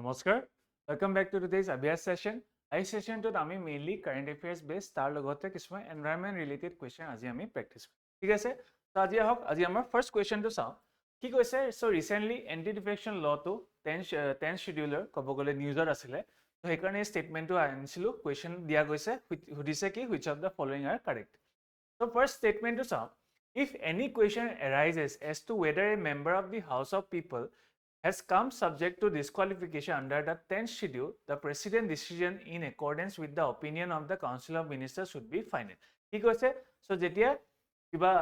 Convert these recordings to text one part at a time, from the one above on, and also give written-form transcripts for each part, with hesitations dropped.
Namaskar. Welcome back to today's ABS session. I session to আমি mainly current affairs based তাৰ লগতে কিছুমান environment related question আজি আমি practice কৰিম ঠিক আছে তো আজি আহক আজি আমাৰ first question টো চাওঁ কি কৈছে so recently anti defection law টো 10 scheduler ক'ব গ'লে নিউজত আছিলে তো সেইকাৰণে statement টো আনিছিলো question দিয়া গৈছে সুধিছে কি which of the following are correct so first statement টো চাওঁ if any question arises as to whether a member of the house of people has come subject to disqualification under the 10th schedule, the President's decision in accordance with the opinion of the Council of Ministers should be final. কি কৈছে so যেতিয়া কিবা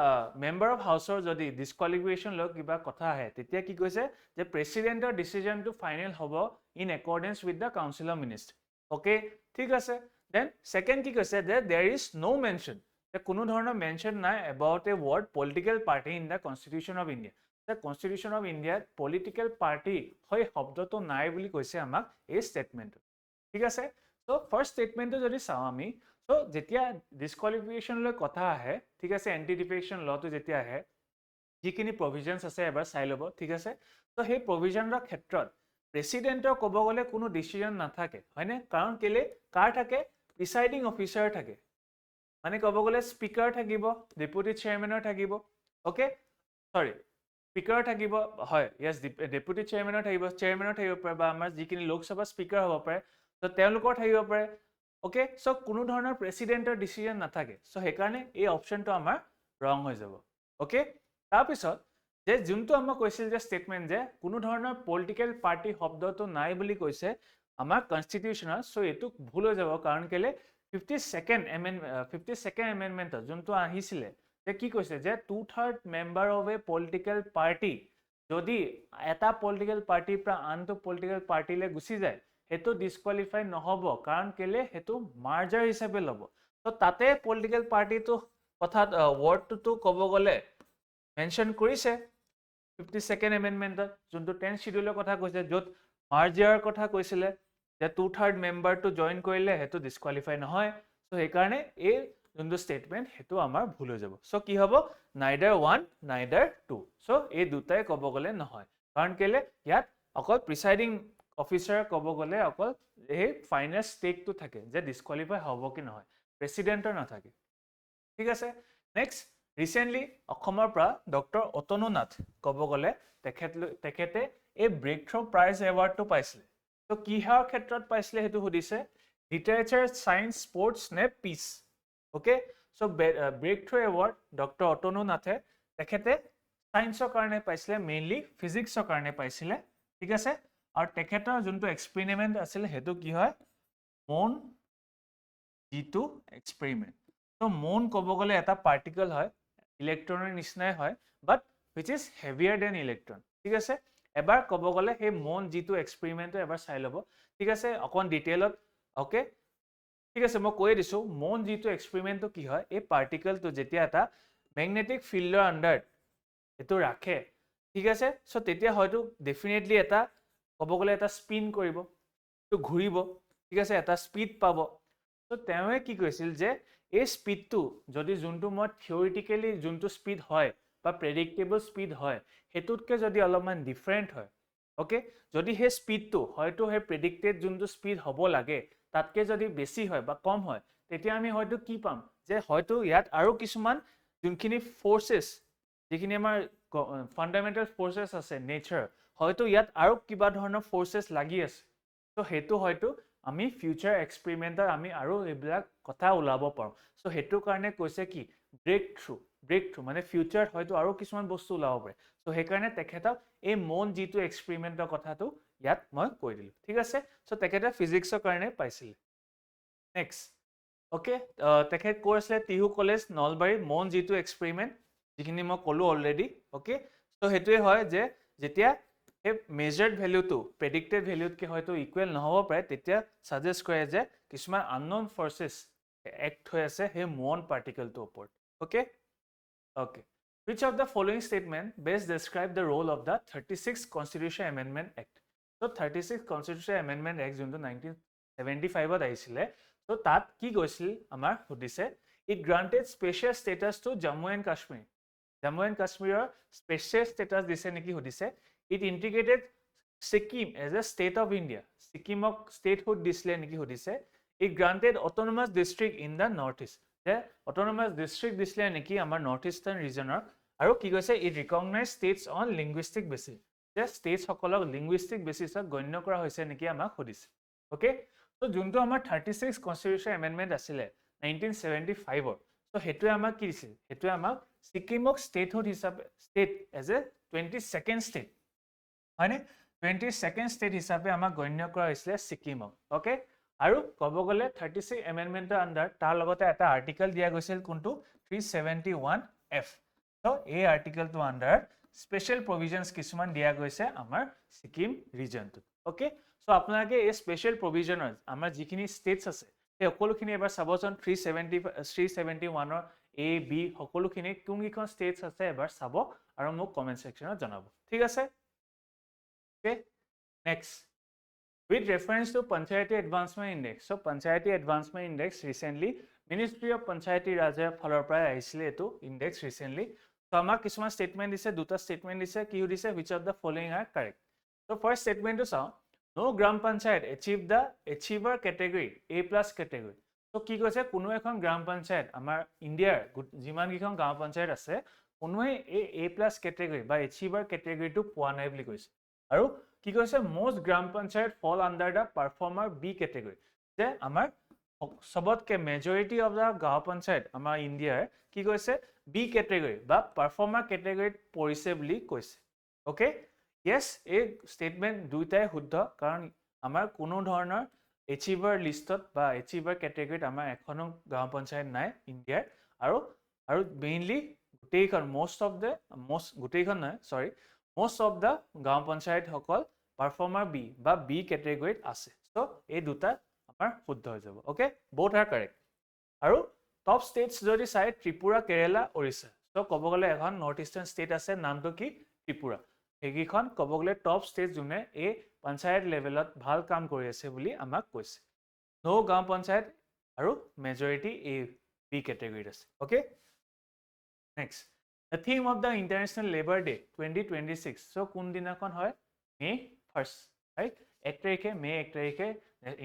member of হাউচৰ যদি ডিসকুৱালিফিকেশন লৈ কিবা কথা আহে তেতিয়া কি কৈছে যে প্ৰেসিডেন্টৰ ডিসিজনটো ফাইনেল হ'ব in accordance with the Council of Ministers. Okay ঠিক আছে দেন সেকেন্ড কি কৈছে যে there is no mention যে কোনো ধৰণৰ মেনশন নাই about a word political party in the Constitution of India. The Constitution of India political party হয় শব্দটো নাই বুলি কৈছে আমাক এই স্টেটমেন্টটো ঠিক আছে সো ফার্স্ট স্টেটমেন্টটো যদি চাও আমি সো যেতিয়া ডিসকুৱালিফিকেশন লৈ কথা আহে ঠিক আছে এন্টি ডিফেকশন লটো যেতিয়া আহে যিখিনি প্ৰভিজনছ আছে এবাৰ চাই ল'ব ঠিক আছে তো সেই প্ৰভিজনৰ ক্ষেত্ৰত প্ৰেসিডেন্টৰ ক'ব গ'লে কোনো ডিসিজন নাথাকে হয়নে কাৰণ কেলে কাৰ থাকে প্ৰিসাইডিং অফিচাৰ থাকে মানে ক'ব গ'লে স্পিকাৰ থাকিব ডেপুটি চেয়াৰমেনৰ থাকিব ওকে সৰি স্পিকাৰ থাকিব হয় ইয়েস ডেপুটি চেয়াৰমেনৰ থাকিব পাৰে বা আমাৰ যিখিনি লোকসভা স্পিকাৰ হ'ব পাৰে তো তেওঁলোকৰ থাকিব পাৰে ওকে সো কোনো ধৰণৰ প্ৰেসিডেন্টৰ ডিসিজন নাথাকে সো সেইকাৰণে এই অপশনটো আমাৰ ৰং হৈ যাব ওকে তাৰপিছত যে যোনটো আমাক কৈছিল যে ষ্টেটমেন্ট যে কোনো ধৰণৰ পলিটিক্যাল পাৰ্টি শব্দটো নাই বুলি কৈছে আমাৰ কনষ্টিটিউচনত সো এটো ভুল হৈ যাব কাৰণ কেলে 52nd amendment যোনটো আহিছিলে যে কি কৈছে যে 2/3 member of a political party যদি এটা পলিটিক্যাল পাৰ্টিৰ পৰা আনটো পলিটিক্যাল পাৰ্টিলে গুচি যায় হেতু ডিসকুৱালিফাই নহব কাৰণ কেলে হেতু মাৰ্জাৰ হিচাপে ল'ব তো তাতে পলিটিক্যাল পাৰ্টিটো কথা ওয়াৰ্ডটো ক'ব গ'লে মেনশন কৰিছে 52nd amendment যোনটো 10 শিডিউলৰ কথা কৈছে য'ত মাৰ্জাৰৰ কথা কৈছিলে যে 2/3 মেম্বাৰটো জয়েন কৰিলে হেতু ডিসকুৱালিফাই নহয় সো সেইকাৰণে এই যোনটো স্টেটমেন্ট হেতু আমাৰ ভুল হৈ যাব সো কি হ'ব নাইডাৰ 1 নাইডাৰ 2 সো এই দুটাই ক'ব গ'লে নহয় কাৰণ কেলে ইয়াত অকল প্ৰিসাইডিং অফিচাৰ ক'ব গ'লে অকল এই ফাইনেল ষ্টেকটো থাকে যে ডিসকুৱালিফাই হ'ব কি নহয় প্ৰেসিডেন্টৰ নাথাকে ঠিক আছে নেক্সট ৰিসেন্টলি অসমৰ পৰা ডক্টৰ অতনু নাথ ক'ব গ'লে তেখেতে এই ব্ৰেক থ্ৰু প্ৰাইজ এৱাৰ্ডটো পাইছিলে তো কিহৰ ক্ষেত্ৰত পাইছিলে হেতু সুধিছে লিটাৰেচাৰ সায়েন্স স্পৰ্টছ নে peace okay so breakthrough award doctor Atanu নাথে তেখেতে সায়েন্সৰ কাৰণে পাইছিলে মেইনলি ফিজিক্সৰ কাৰণে পাইছিলে ঠিক আছে আৰু তেখেতৰ যোনটো এক্সপেৰিমেন্ট আছিল হেতু কি হয় মন জিটু এক্সপেৰিমেন্ট তো মন ক'ব গ'লে এটা পাৰ্টিকল হয় ইলেক্ট্ৰনৰ নিচিনাই হয় বাট which is heavier than electron ঠিক আছে এবাৰ ক'ব গ'লে সেই মন জিটু এক্সপেৰিমেন্টটো এবাৰ চাই ল'ব ঠিক আছে অকন ডিটেইলত ওকে ঠিক আছে মই কৈ দিছো মন জিটু এক্সপেৰিমেন্টটো কি হয় এই পাৰ্টিকলটো যেতিয়া এটা ম্যাগনেটিক ফিল্ডৰ আন্ডাৰ এটো ৰাখে ঠিক আছে সো তেতিয়া হয়তো ডেফিনেটলি এটা ক'ব গ'লে এটা স্পিন কৰিব তো ঘূৰিব ঠিক আছে এটা স্পিড পাব তো তেৱে কি কৈছিল যে এই স্পিডটো যদি যোনটো মই থিওৰিটিক্যালি যোনটো স্পিড হয় বা প্ৰেডিক্টেবল স্পিড হয় হেতুতকে যদি অলপমান ডিফাৰেন্ট হয় ওকে যদি হে স্পিডটো হয়তো হে প্ৰেডিক্টেড যোনটো স্পিড হ'ব লাগে তাতকে যদি বেছি হয় বা কম হয় তেতিয়া আমি হয়তো কি পাম যে হয়তো ইয়াত আৰু কিছুমান যোনখিনি ফোৰ্সেস যিখিনি আমাৰ ফান্ডামেন্টাল ফোৰ্সেস আছে নেচাৰ হয়তো ইয়াত আৰু কিবা ধৰণৰ ফোৰ্সেস লাগি আছে তো হেতু হয়তো আমি ফিউচাৰ এক্সপেৰিমেন্টৰ আমি আৰু এইবিলাক কথা ওলাব পাৰো সো হেতু কাৰণে কৈছে কি ব্ৰেক থ্ৰু মানে ফিউচাৰত হয়তো আৰু কিছুমান বস্তু ওলাব পাৰে সো সেইকাৰণে তেখেতক এই মন জিটু এক্সপেৰিমেন্টৰ কথাটো ইয়াত মই কৈ দিলো ঠিক আছে সো তেখেতে ফিজিক্সৰ কাৰণে পাইছিল নেক্সট ওকে তেখেত কোৰ্স আছে টিহু কলেজ নলবাৰী মন জিটু এক্সপেৰিমেন্ট যিখিনি মই ক'লো অলৰেডি ওকে সো হেতুৱে হয় যে যেতিয়া এই মেজাৰ্ড ভ্যালুটো প্ৰেডিক্টেড ভ্যালুতকে হয়তো ইকুৱেল নহব পাৰে তেতিয়া সাজেষ্ট কৰে যে কিছুমান আননোন ফোৰ্সেস এক্ট হৈ আছে হে মন পাৰ্টিকলটো ওপৰত okay okay which of the following statement best describe the role of the 36th constitution amendment act so 36th constitution amendment act যোনটো 1975 ত আহিছিলে so তাত কি কৈছিল আমাৰ সুধিছে it granted special status to Jammu and Kashmir special status দিছে নেকি সুধিছে it integrated Sikkim as a state of India. Sikkim of statehood disle niki hodise. It granted autonomous district in the northeast. The autonomous district disle niki amar northeastern region aru ki goise it recognized states on linguistic basis. The states hokolok linguistic basis gonyo kora hoise niki amar hodise. Okay? So junto amar 36 constitutional amendment asile 1975 or. So hetu amar ki disil? Hetu amar Sikkim of statehood hisabe state as a 22nd state. Hane 22nd state hisabe amar gonyo kora hoisile Sikkim. Okay? Aru kobo gole 36 amendment under tar logote eta article dia goisil kuntu 371F. So a article to under special provisions kisuman dia goise amar Sikkim region to. Okay? So apnalake a special provision amar jikini states ase e hokolukhini ebar sabojon 371 or A B hokolukhini kungikhon states ase ebar sabo aru mok comment section ot janabo. Thik ase? Okay? Next. With reference to Panchayati Advancement Index. So Panchayati Advancement Index recently, Ministry of Panchayati Raj phalor prai ahisile etu index recently. So amak kisuma statement dise duta statement dise ki dise which of the following are correct. So first statement to sao no gram panchayat achieve the achiever category A+ category. So ki koise kuno ekhon gram panchayat amar India jiman gikhon gaon panchayat ase kunoe A+ category ba achiever category to poa nai boli koise. Aru কি কৈছে most gram panchayat fall under the performer B category যে আমাৰ সবতকে majority of the গাঁও পঞ্চায়ত আমাৰ ইণ্ডিয়াৰ কি কৈছে B category বা performer category পৰিছে বুলি কৈছে ওকে yes এই statement দুইটাই শুদ্ধ কাৰণ আমাৰ কোনো ধৰণৰ achiever listত বা achiever category আমাৰ এখনো গাঁও পঞ্চায়ত নাই ইণ্ডিয়াৰ আৰু mainly গোটেইখন most গোটেইখন নাই sorry most of the গাঁও পঞ্চায়ত সকল performer B বা B category আছে so এই দুটা আমাৰ শুদ্ধ হৈ যাব okay both are correct আৰু top states যদি চাই ত্ৰিপুৰা কেৰালা ওড়িশা so ক'ব গলে এখন নৰ্থ ইষ্টাৰ্ণ ষ্টেট আছে নামটো কি ত্ৰিপুৰা এইখন ক'ব গলে টপ ষ্টেট যোনে এই পঞ্চায়ত লেভেলত ভাল কাম কৰি আছে বুলি আমাক কৈছে নো গাঁও পঞ্চায়ত আৰু মেজৰিটি এ বি কেটেগৰীত আছে okay next the theme of the International Labor Day 2026 so কোন দিনাখন হয় May 1st right 1 তাৰিখে May 1 তাৰিখে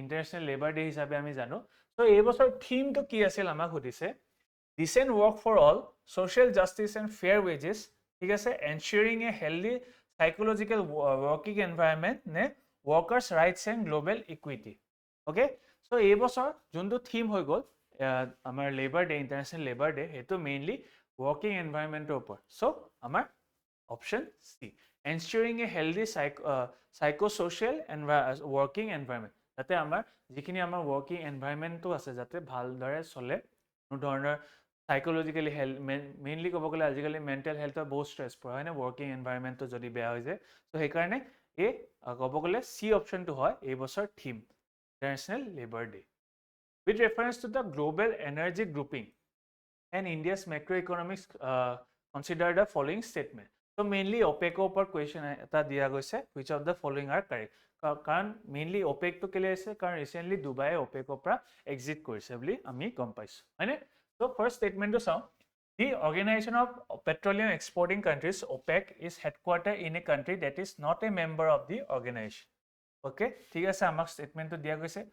International Labor Day হিচাপে আমি জানো so এই বছৰ থিম তো কি আছিল আমাক সুধিছে decent work for all social justice and fair wages ঠিক আছে ensuring a healthy psychological working environment ne workers rights and global equity okay so এই বছৰ যোনটো থিম হৈ গল আমাৰ Labor Day International Labor Day হেতু mainly working environment upor so amar option C ensuring a healthy psychosocial and working environment jate amar jikini amar working environment to ase jate bhal dore chole no dhoroner psychologically health mainly kobo gole ajikali mental health or both stress por hoy na working environment to jodi beya hoy je so he karone e kobo gole C option to hoy ei bosor theme International Labor Day with reference to the global energy grouping and India's macroeconomics consider the following statement. So mainly OPEC upor question eta dia goise which of the following are correct. Karan mainly OPEC to kele ase karan recently Dubai OPEC opra exit korise boli ami gom paisu. Hane? So first statement to sao the Organization of Petroleum Exporting Countries OPEC is headquartered in a country that is not a member of the organization. Okay? Thik ase amak statement to dia goise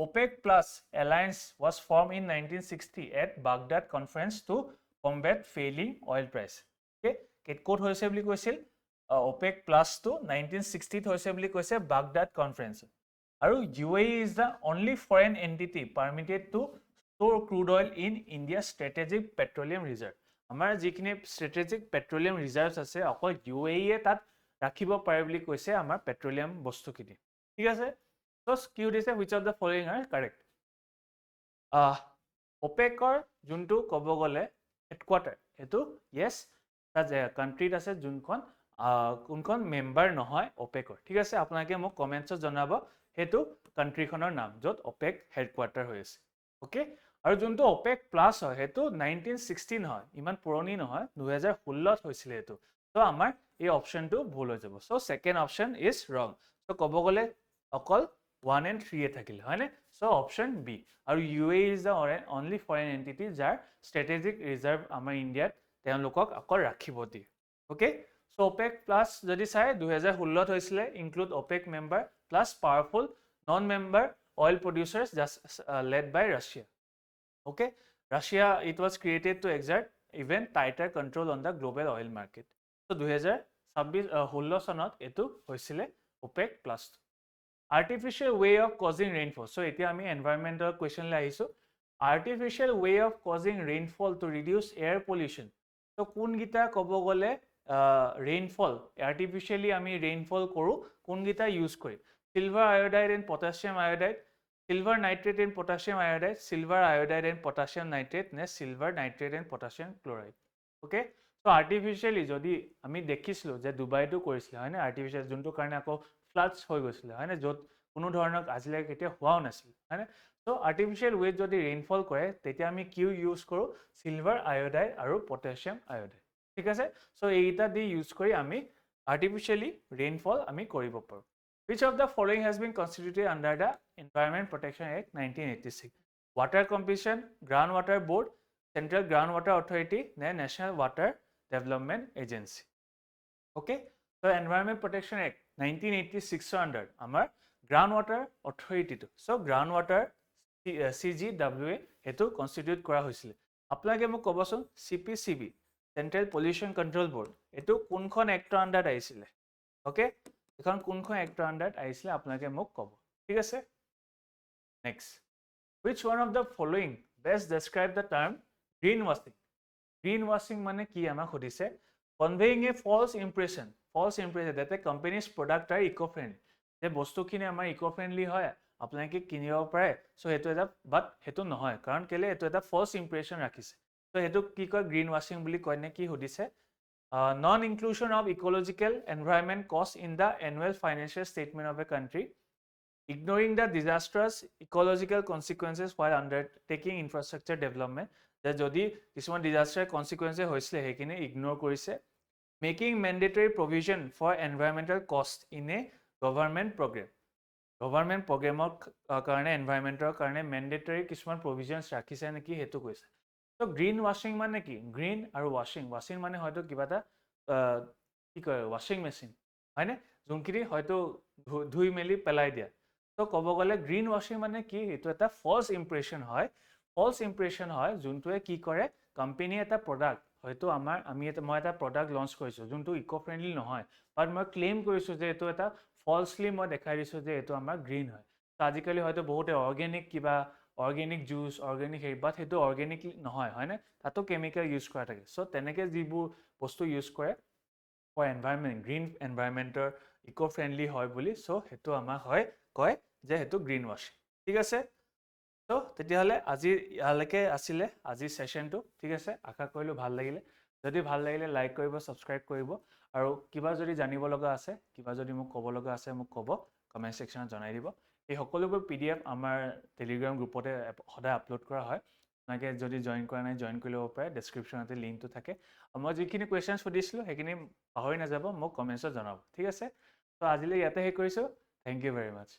OPEC Plus alliance was formed in 1960 at Baghdad Conference to combat failing oil price. Okay, code hoise boli koisil OPEC Plus to 1960 hoise boli koise Baghdad Conference. Aru UAE is the only foreign entity permitted to store crude oil in India's strategic petroleum reserve. Amar jikini strategic petroleum reserves ase akol UAE tat rakhibo pare boli koise amar petroleum bostu kini. Thik ase so Q is which of the following are correct OPEC or juntu kobo gole headquarter etu yes that country ase junkon kunkon member nohoy OPEC or thik ase apnake mo comments janabo hetu country khonor naam jot OPEC headquarter hoise okay aru juntu OPEC plus hoy hetu 1916 hoy iman puroni nohoy 2016 hoisile etu so amar ei option to bhul hoi jabo so second option is wrong so kobo gole okol 1 and 3 thakile hoine so option B aru UAE is the only foreign entity jar strategic reserve amar India teon lokok akor rakhibo di okay So OPEC plus যদি চাই 2016 হৈছিলে include OPEC member plus powerful non-member oil producers just led by Russia. Okay, Russia, it was created to exert even tighter control on the global oil market. So 2016 চনত এটো হৈছিলে OPEC plus. Artificial way of causing rainfall. So এতিয়া আমি environmental question লৈ আহিছো. Artificial way of causing rainfall to reduce air pollution. So কোন গিটা কব গলে rainfall artificially আমি rainfall কৰো কোন গিটা use কৰি silver iodide and potassium iodide, silver nitrate and potassium iodide, silver iodide and potassium nitrate, ne silver nitrate and potassium chloride. Okay, so artificially যদি আমি দেখিছিলো যে দুবাইটো কৰিছিল হয় না artificial যোনটো কাৰণে আকৌ floods হৈ গৈছিল হয় না যত কোনো ধৰণৰ আজিলৈকে কেতিয়া হোৱাও নাছিল হয় না so artificial way যদি rainfall কৰে তেতিয়া আমি কি ইউজ কৰো silver iodide আৰু potassium iodide ঠিক আছে so এইটা দি ইউজ কৰি আমি artificially rainfall আমি কৰিব পাৰো. Which of the following has been constituted under the Environment Protection Act 1986? Water Commission, Groundwater Board, Central Groundwater Authority, National Water Development Agency. Okay, so Environment Protection Act 1986 under our Groundwater Authority. So Groundwater CGWA hetu constitute kora hoisile. Apnake mo koboson CPCB, Central Pollution Control Board. Etu kunkhon act under aisile. Okay, এখন কোনখন actor আন্ডাৰত আহিছিলে আপোনাকে মোক ক'ব ঠিক আছে next which one of the following best describe the term greenwashing মানে কি আমাক সুধিছে conveying a false impression that a company's product are eco-friendly যে বস্তুখিনি আমাৰ eco-friendly হয় আপোনাকে কিনিব পাৰে সো হেতু এটা বাট হেতু নহয় কাৰণ কেলে এটো এটা false impression ৰাখিছে সো হেতু কি কয় greenwashing বুলি কয় নে কি সুধিছে non-inclusion of ecological environment costs in the annual financial statement of a country, ignoring the disastrous ecological consequences while undertaking infrastructure development. That jodi kisman disaster consequences hoisle hekine ignore korise, making mandatory provision for environmental cost in a government program. Government program karone environmental karone mandatory kisman provisions rakhise neki hetu koise. So greenwashing মানে কি green আৰু washing মানে হয়তো কিবা এটা কি কয় washing machine হয়নে যোনখিনি হয়তো ধুই মেলি পেলাই দিয়া তো ক'ব গ'লে গ্ৰীণ ৱাশ্বিং মানে কি এইটো এটা ফলছ ইমপ্ৰেশ্যন হয় যোনটোৱে কি কৰে কোম্পানী এটা প্ৰডাক্ট হয়তো মই এটা প্ৰডাক্ট লঞ্চ কৰিছো যোনটো ইকো ফ্ৰেণ্ডলি নহয় বাট মই ক্লেইম কৰিছো যে এইটো এটা ফলছলি মই দেখাই দিছো যে এইটো আমাৰ গ্ৰীণ হয় তো আজিকালি হয়তো বহুতে অৰ্গেনিক কিবা organic juice, organic hair, but hetu organic নহয় হয় না তাতো chemical use কৰা থাকে so তেনেকে যিবোৰ বস্তু use কৰে for environment green environmental eco friendly হয় বুলি so হেতু আমাৰ হয় কয় যে হেতু green washing ঠিক আছে so তেতিয়াহলে আজি ইয়ালৈকে আছিলে আজি সেশনটো ঠিক আছে আশা কৰিলো ভাল লাগিলে যদি ভাল লাগিলে লাইক কৰিব সাবস্ক্ৰাইব কৰিব আৰু কিবা যদি জানিব লগা আছে কিবা যদি মোক ক'ব লগা আছে মোক ক'ব কমেন্ট সেকশনত জনাই দিব এই সকলোবোৰ পিডিএফ আমাৰ টেলিগ্ৰাম গ্ৰুপতে সদায় আপলোড কৰা হয় নাকে যদি জয়েন কৰা নাই জয়েন কৰি ল'ব পাৰে ডেসক্ৰিপচনতে লিংকটো থাকে মই যিখিনি কোৱেশ্চনছ সুধিছিলো সেইখিনি পাহৰি নাযাব মোক কমেন্টছত জনাব ঠিক আছে তো আজিলৈ ইয়াতে হে কৰিছো থ্যাংক ইউ ভেৰি মাচ